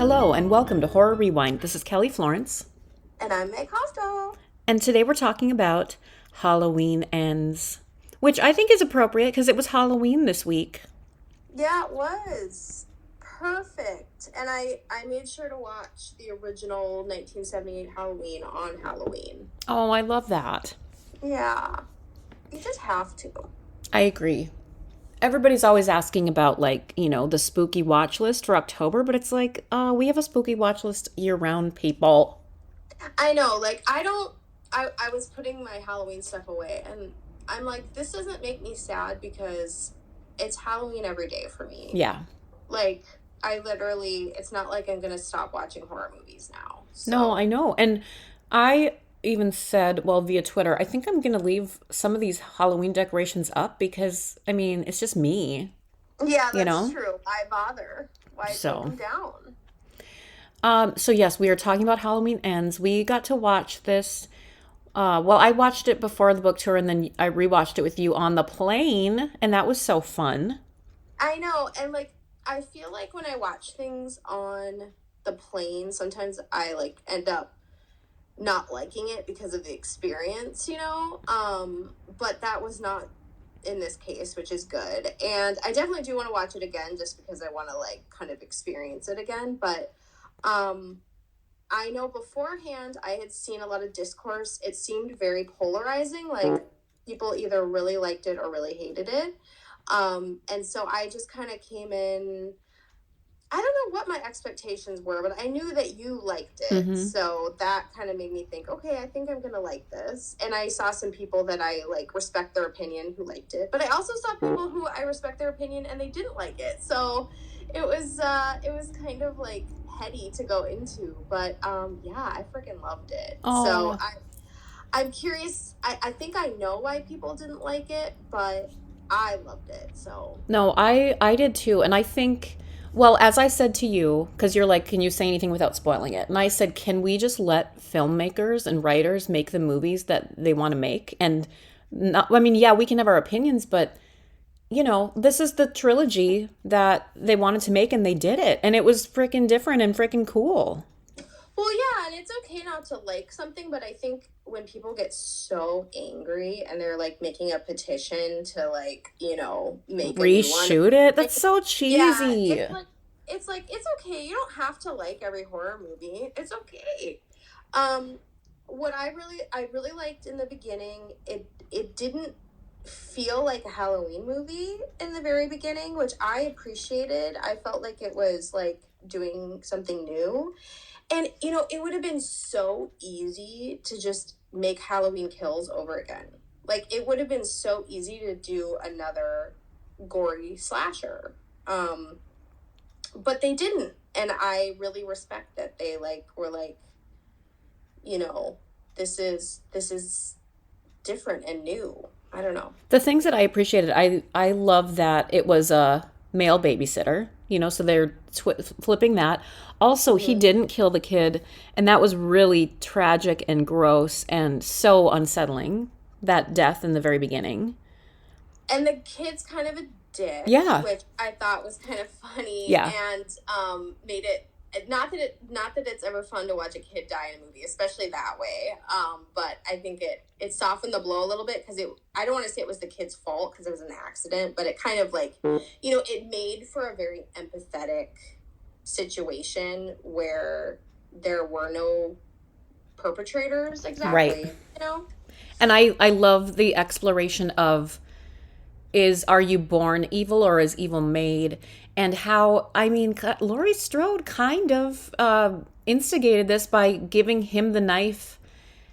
Hello and welcome to Horror Rewind. This is Kelly Florence. And I'm Meg Hostel. And today we're talking about Halloween Ends, which I think is appropriate because it was Halloween this week. Yeah, it was. Perfect. And I made sure to watch the original 1978 Halloween on Halloween. Oh, I love that. Yeah. You just have to. I agree. Everybody's always asking about, the spooky watch list for October, but it's like, we have a spooky watch list year-round, people. I know, I was putting my Halloween stuff away, and I'm like, this doesn't make me sad because it's Halloween every day for me. Yeah. It's not like I'm going to stop watching horror movies now. So. No, I know. And I even said, well, via Twitter, I think I'm going to leave some of these Halloween decorations up because, it's just me. Yeah, that's true. Why bother? Why take So. them down? So yes, we are talking about Halloween Ends. We got to watch this. I watched it before the book tour, and then I rewatched it with you on the plane, and that was so fun. I know, and I feel like when I watch things on the plane, sometimes I end up not liking it because of the experience, but that was not in this case, which is good. And I definitely do want to watch it again just because I want to kind of experience it again. But I know beforehand I had seen a lot of discourse. It seemed very polarizing. People either really liked it or really hated it. And so I just kind of came in, I don't know what my expectations were, but I knew that you liked it. Mm-hmm. So that kind of made me think, okay, I think I'm going to like this. And I saw some people that I respect their opinion who liked it, but I also saw people who I respect their opinion and they didn't like it. So it was kind of heady to go into, but yeah, I freaking loved it. Oh. So I'm curious. I think I know why people didn't like it, but I loved it. So no, I did too. And I think, well, as I said to you, because you're like, can you say anything without spoiling it? And I said, can we just let filmmakers and writers make the movies that they want to make? And yeah, we can have our opinions, but this is the trilogy that they wanted to make, and they did it. And it was freaking different and freaking cool. Well, yeah, and it's okay not to like something, but I think when people get so angry and they're making a petition to make reshoot it, that's so cheesy. Yeah, it's okay. You don't have to like every horror movie. It's okay. What I really liked in the beginning, it didn't feel like a Halloween movie in the very beginning, which I appreciated. I felt like it was doing something new. And, it would have been so easy to just make Halloween Kills over again. It would have been so easy to do another gory slasher. But they didn't. And I really respect that they, were this is different and new. I don't know. The things that I appreciated, I love that it was a male babysitter, so they're flipping that. Also, he didn't kill the kid, and that was really tragic and gross and so unsettling, that death in the very beginning. And the kid's kind of a dick, which I thought was kind of funny, and made it not that it's ever fun to watch a kid die in a movie, especially that way. But I think it softened the blow a little bit because I don't want to say it was the kid's fault because it was an accident, but it kind of it made for a very empathetic situation where there were no perpetrators exactly, right. And I love the exploration of are you born evil or is evil made? And how, Laurie Strode kind of instigated this by giving him the knife,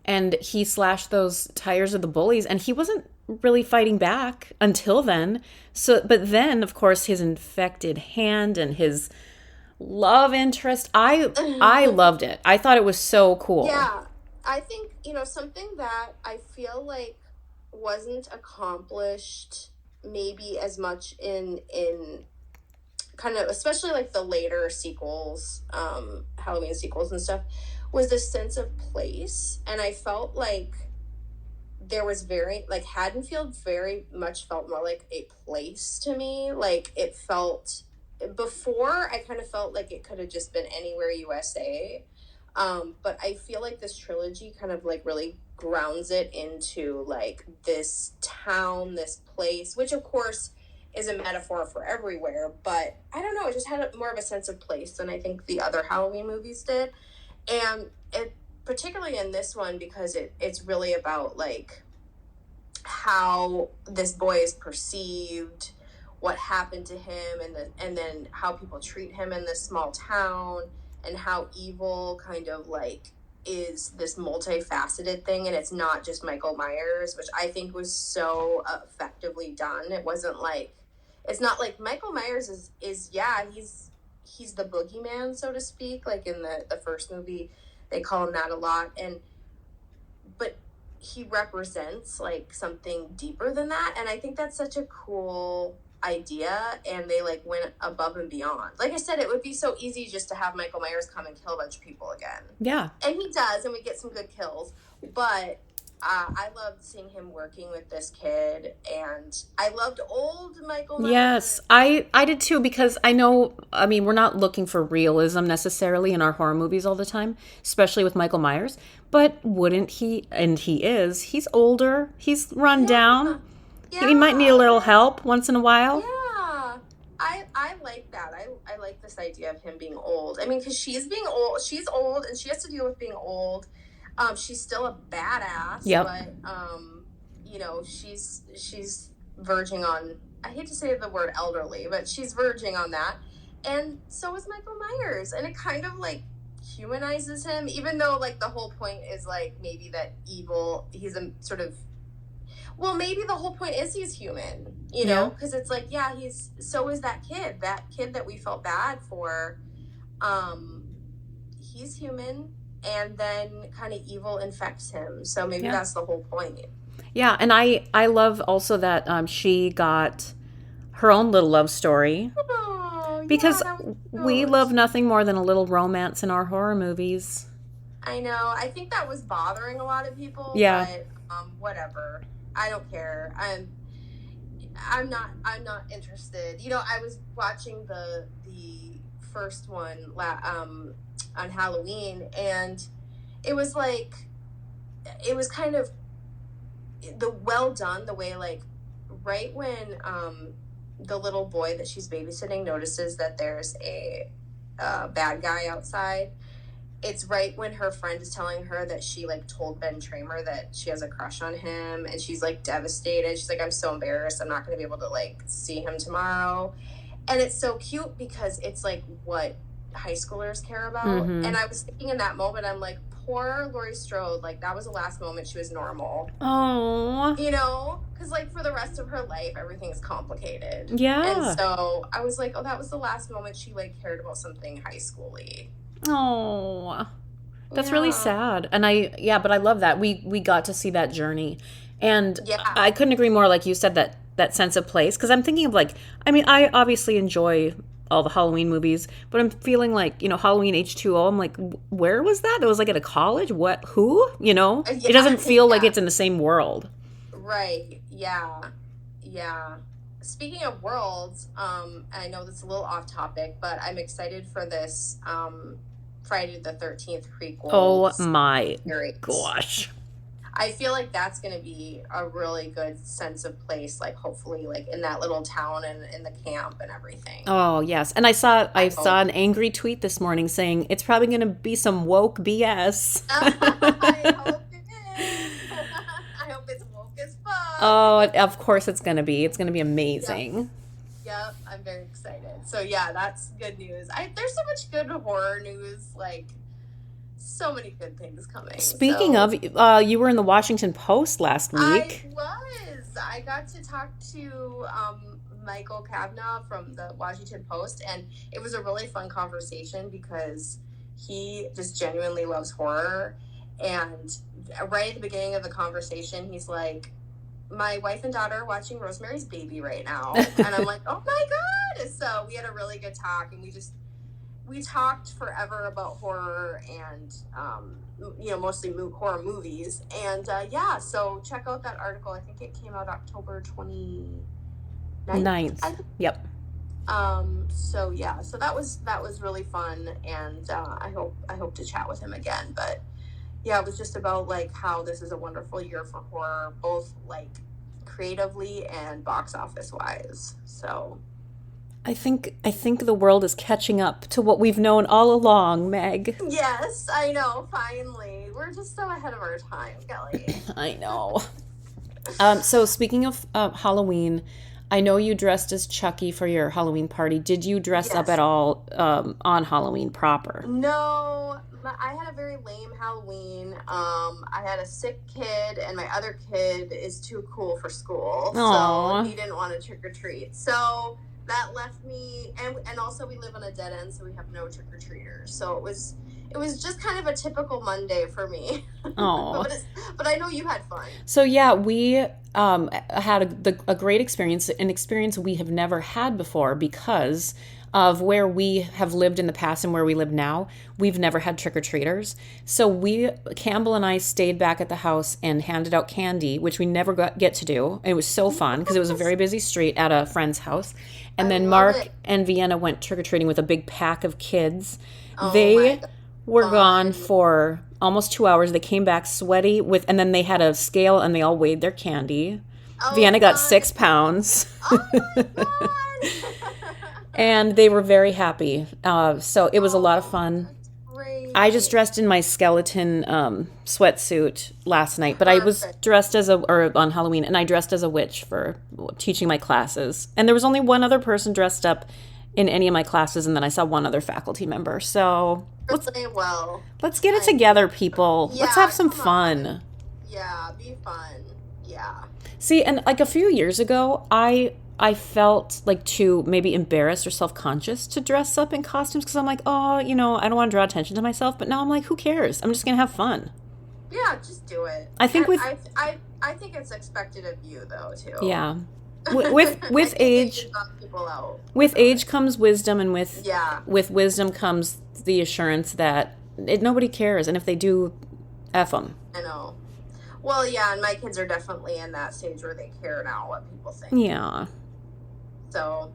and he slashed those tires of the bullies, and he wasn't really fighting back until then. But then, of course, his infected hand and his love interest, I loved it. I thought it was so cool. Yeah, I think, something that I feel wasn't accomplished maybe as much in kind of, especially the later sequels, Halloween sequels and stuff, was this sense of place. And I felt there was very, Haddonfield very much felt more like a place to me. It felt before I kind of felt like it could have just been anywhere USA. But I feel like this trilogy kind of like really grounds it into like this town, this place, which of course is a metaphor for everywhere. But I don't know, it just had more of a sense of place than I think the other Halloween movies did. And it, particularly in this one, because it's really about like how this boy is perceived, what happened to him, and then how people treat him in this small town, and how evil kind of like is this multifaceted thing, and it's not just Michael Myers, which I think was so effectively done. It wasn't like, it's not like Michael Myers is yeah, he's the boogeyman, so to speak, like in the first movie they call him that a lot, and but he represents like something deeper than that, and I think that's such a cool idea, and they like went above and beyond. Like I said, it would be so easy just to have Michael Myers come and kill a bunch of people again, Yeah. and he does, and we get some good kills, but I loved seeing him working with this kid, and I loved old Michael Yes, Myers. I did too, because I know, I mean, we're not looking for realism necessarily in our horror movies all the time, especially with Michael Myers, but wouldn't he, and he is, he's older, he's run Yeah, down. He might need a yeah, little yeah. help once in a while. Yeah, I like that. I like this idea of him being old. I mean, because she's being old. She's old, and she has to deal with being old. She's still a badass, Yep. but you know, she's verging on. I hate to say the word elderly, but she's verging on that. And so is Michael Myers, and it kind of like humanizes him, even though like the whole point is like maybe that evil. He's a sort of, well, maybe the whole point is he's human, you Yeah. know, because it's like, yeah, he's, so is that kid that we felt bad for. Um, he's human, and then kind of evil infects him. So maybe Yeah. that's the whole point. Yeah, and I love also that she got her own little love story, Oh, yeah, because that was we cute. love nothing more than a little romance in our horror movies. I know. I think that was bothering a lot of people, Yeah. but whatever. I don't care. I'm not interested. You know, I was watching the first one on Halloween, and it was like, it was kind of the well done, the way like right when the little boy that she's babysitting notices that there's a bad guy outside. It's right when her friend is telling her that she like told Ben Tramer that she has a crush on him, and she's like devastated. She's like, I'm so embarrassed, I'm not going to be able to like see him tomorrow. And it's so cute because it's like what high schoolers care about. Mm-hmm. And I was thinking in that moment, I'm like, poor Laurie Strode, like that was the last moment she was normal, Oh. you know, because like for the rest of her life everything is complicated. And Yeah. so I was like, oh, that was the last moment she like cared about something high schooly. Oh. That's really Yeah. sad. And but I love that. We got to see that journey. And Yeah. I couldn't agree more, like you said, that sense of place, because I'm thinking of like, I mean, I obviously enjoy all the Halloween movies, but I'm feeling like, Halloween H2O, I'm like, where was that? It was like at a college? What? Who? It Yeah. doesn't feel like Yeah. it's in the same world. Right. Yeah. Yeah. Speaking of worlds, I know that's a little off topic, but I'm excited for this Friday the 13th Oh prequel my series. gosh. I feel like that's going to be a really good sense of place, like hopefully like in that little town and in the camp and everything. Oh yes. And I saw I I saw hope. an angry tweet this morning saying it's probably going to be some woke BS. I hope it is. I hope it's woke as Oh, fuck. of course it's going to be. It's going to be Yep. amazing. Yep. I'm very excited. So yeah, that's good news. There's so much good horror news, like so many good things coming. Speaking So of, you were in the Washington Post last I week. was. I got to talk to Michael Kavanaugh from the Washington Post, and it was a really fun conversation because he just genuinely loves horror. And right at the beginning of the conversation, he's like, my wife and daughter are watching Rosemary's Baby right now. And I'm like, oh my God. So we had a really good talk, and we talked forever about horror and mostly horror movies, and yeah, so check out that article. I think it came out October 29th. Ninth. Yep. So yeah, so that was really fun, and I hope to chat with him again. But yeah, it was just about like how this is a wonderful year for horror, both like creatively and box office wise. So I think the world is catching up to what we've known all along, Meg. yes, I know. Finally, we're just so ahead of our time, Kelly. I know. So speaking of Halloween, I know you dressed as Chucky for your Halloween party. Did you dress up at Yes. all on Halloween proper? No, I had a very lame Halloween. I had a sick kid, and my other kid is too cool for school, so Aw. he didn't want to trick or treat. So that left me, and also we live on a dead end, so we have no trick or treaters. So it was just kind of a typical Monday for me. Aw. But I know you had fun. So yeah, we had a great experience, an experience we have never had before because of where we have lived in the past and where we live now. We've never had trick or treaters. So Campbell and I stayed back at the house and handed out candy, which we never get to do. It was so fun because it was a very busy street at a friend's house. And I then love Mark it. and Vienna went trick or treating with a big pack of kids. Oh my They god, were gone fun. for almost 2 hours. They came back sweaty and then they had a scale and they all weighed their candy. Oh, Vienna got fun. 6 pounds. Oh my god. And they were very happy. So it was a lot of Oh, fun. that's I just great. dressed in my skeleton sweatsuit last night, but I was Perfect. dressed or on Halloween, and I dressed as a witch for teaching my classes. And there was only one other person dressed up in any of my classes, and then I saw one other faculty member. So Really well. let's get it I together, people. Let's have Yeah, some come on. fun. Yeah, be fun. Yeah. See, and like a few years ago, I felt like too maybe embarrassed or self-conscious to dress up in costumes because I'm like, oh, I don't want to draw attention to myself. But now I'm like, who cares? I'm just gonna have fun. Yeah, just do it. I think with I think it's expected of you though too. yeah, I with think it age can bum people out with without it. age comes wisdom, and with Yeah, with wisdom comes the assurance that nobody cares, and if they do, f them. I know. Well, yeah, and my kids are definitely in that stage where they care now what people think. Yeah. So,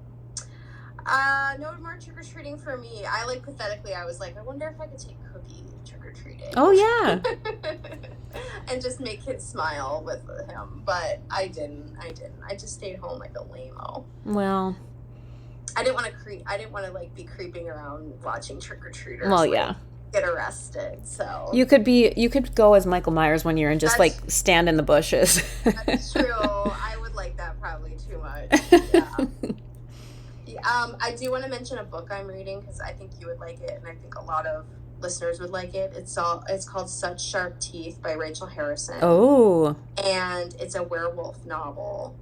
no more trick or treating for me. I like pathetically, I was like, I wonder if I could take Cookie trick or treating. Oh yeah. And just make kids smile with him, but I didn't. I just stayed home like a lame-o. Well. I didn't want to I didn't want to like be creeping around watching trick or treaters. Well, like, yeah. get arrested. So You could go as Michael Myers one year and just like that's stand in the bushes. that's true. I would like that probably too much. Yeah. I do want to mention a book I'm reading because I think you would like it, and I think a lot of listeners would like it. It's called Such Sharp Teeth by Rachel Harrison, Oh. and it's a werewolf novel.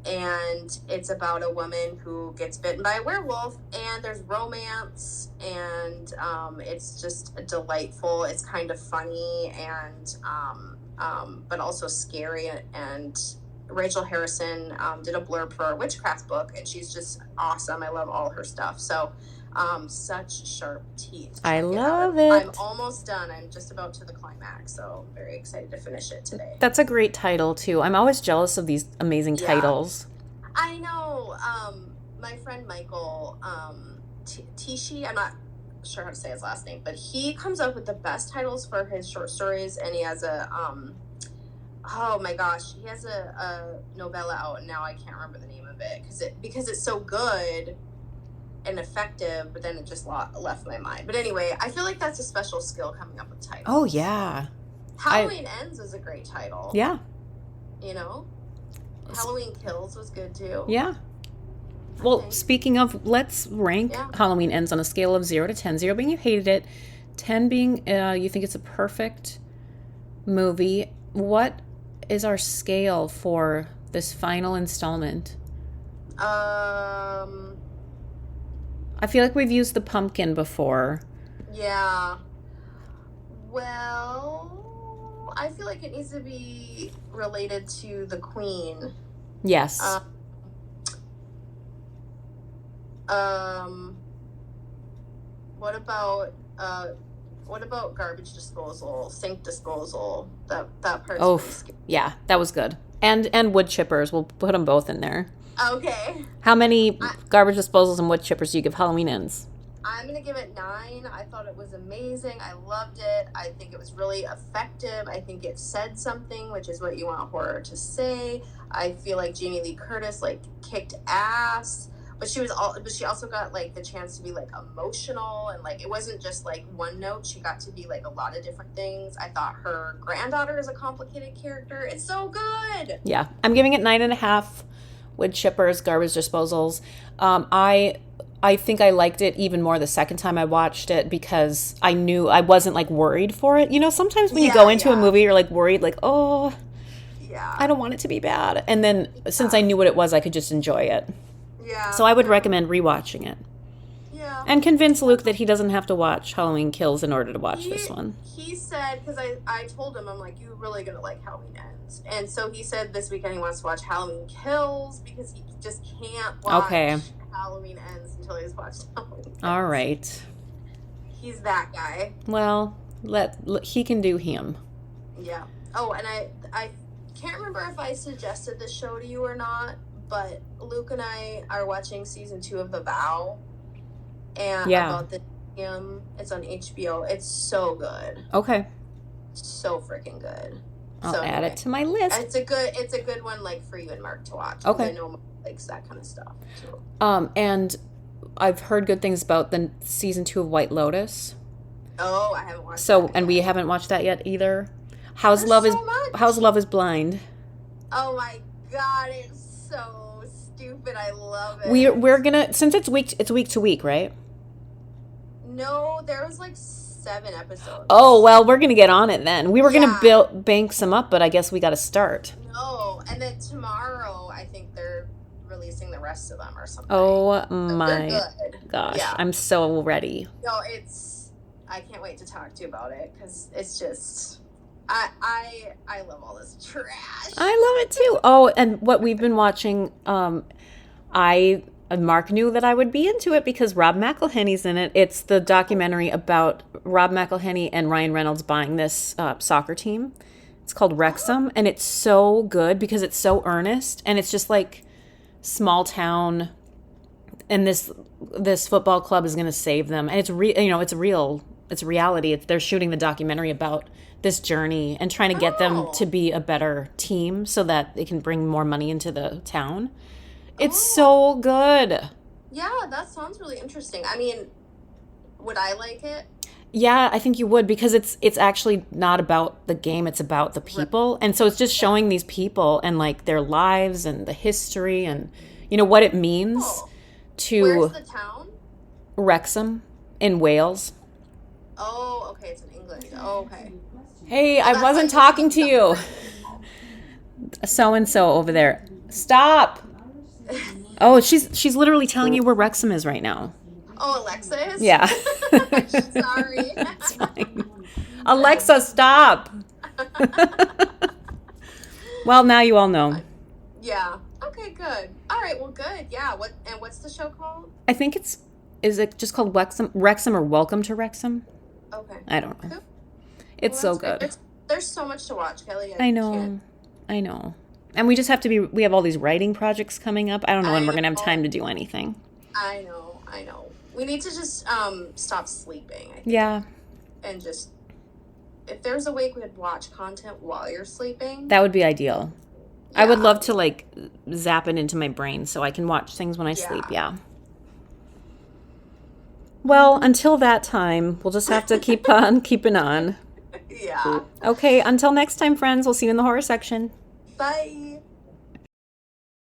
And it's about a woman who gets bitten by a werewolf, and there's romance, and it's just delightful. It's kind of funny and but also scary. And Rachel Harrison did a blurb for a witchcraft book, and she's just awesome. I love all her stuff. So Such Sharp Teeth. I Check it out. love I'm it. almost done. I'm just about to the climax, so I'm very excited to finish it today. That's a great title too. I'm always jealous of these amazing Yeah. titles. I know. My friend Michael Tishi, I'm not sure how to say his last name, but he comes up with the best titles for his short stories, and he has a oh my gosh, he has a novella out, and now I can't remember the name of it because it's so good and effective, but then it just left my mind. But anyway, I feel like that's a special skill coming up with Oh titles. yeah. I Halloween Ends is a great title. yeah. You know, Halloween Kills was good too. Yeah. I Well, think. speaking of, let's rank Yeah. Halloween Ends on a scale of 0 to 10. 0 being you hated it, 10 being you think it's a perfect movie. What is our scale for this final installment? Um. I feel like we've used the pumpkin before. Yeah. Well, I feel like it needs to be related to the Queen. Yes. Um. What about garbage disposal, sink disposal? That part's Oh, pretty scary. yeah, that was good. And wood chippers. We'll put them both in there. Okay. How many I, garbage disposals and wood chippers do you give Halloween Ends? I'm gonna give it 9. I thought it was amazing. I loved it. I think it was really effective. I think it said something, which is what you want horror to say. I feel like Jamie Lee Curtis like kicked ass, but she also got like the chance to be like emotional, and like it wasn't just like one note. She got to be like a lot of different things. I thought her granddaughter is a complicated character. It's so good. Yeah, I'm giving it 9.5 wood chippers, garbage disposals. I think I liked it even more the second time I watched it because I knew I wasn't like worried for it. You know, sometimes when you go into a movie, you're like worried, like, oh, yeah, I don't want it to be bad. And then since I knew what it was, I could just enjoy it. Yeah. So I would recommend rewatching it. Yeah. And convince Luke that he doesn't have to watch Halloween Kills in order to watch this one. He said, because I told him, I'm like, you're really going to like Halloween Ends. And so he said this weekend he wants to watch Halloween Kills because he just can't watch Halloween Ends until he's watched Halloween Ends. All right. He's that guy. Well, he can do him. Yeah. Oh, and I can't remember if I suggested this show to you or not, but Luke and I are watching season 2 of The Vow. And about the it's on HBO. It's so good. Okay. So freaking good. I'll add it to my list. It's a good one like for you and Mark to watch. Okay. I know Mark likes that kind of stuff too. And I've heard good things about the season 2 of White Lotus. Oh, I haven't watched that yet. And we haven't watched that yet either. How's Love is Blind? Oh my god, it's so stupid. I love it. We're gonna, since it's week to week, right? No, there was like 7 episodes. Oh, well, we're gonna get on it then. We were gonna bank some up, but I guess we gotta start. No, and then tomorrow I think they're releasing the rest of them or something. Oh my gosh, yeah. I'm so ready. No, I can't wait to talk to you about it because it's just I love all this trash. I love it too. Oh, and what we've been watching, Mark knew that I would be into it because Rob McElhenney's in it. It's the documentary about Rob McElhenney and Ryan Reynolds buying this soccer team. It's called Wrexham, and it's so good because it's so earnest, and it's just like small town, and this football club is going to save them, and it's real. It's reality. They're shooting the documentary about this journey and trying to get them to be a better team so that they can bring more money into the town. It's so good. Yeah, that sounds really interesting. I mean, would I like it? Yeah, I think you would because it's actually not about the game. It's about the people. And so it's just showing these people and like their lives and the history and, you know, what it means to... Where's the town? Wrexham in Wales. Oh, okay. It's in England. Oh, okay. Hey, I wasn't talking to you. So-and-so over there. Stop. Oh, she's literally telling you where Wrexham is right now. Oh, Alexa is? Yeah. Sorry. It's fine. Alexa, stop. Well, now you all know. Yeah. Okay, good. All right, well, good. Yeah. What's the show called? I think is it just called Wrexham or Welcome to Wrexham? Okay. I don't know. Cool. It's so good. There's so much to watch, Kelly. I know. And we just have to we have all these writing projects coming up. I don't know when we're going to have time to do anything. I know. We need to just stop sleeping, I think. Yeah. And just, if there's a way we could watch content while you're sleeping. That would be ideal. Yeah. I would love to like zap it into my brain so I can watch things when I sleep. Yeah. Well, until that time, we'll just have to keep on keeping on. Yeah. Okay, until next time, friends. We'll see you in the horror section. Bye.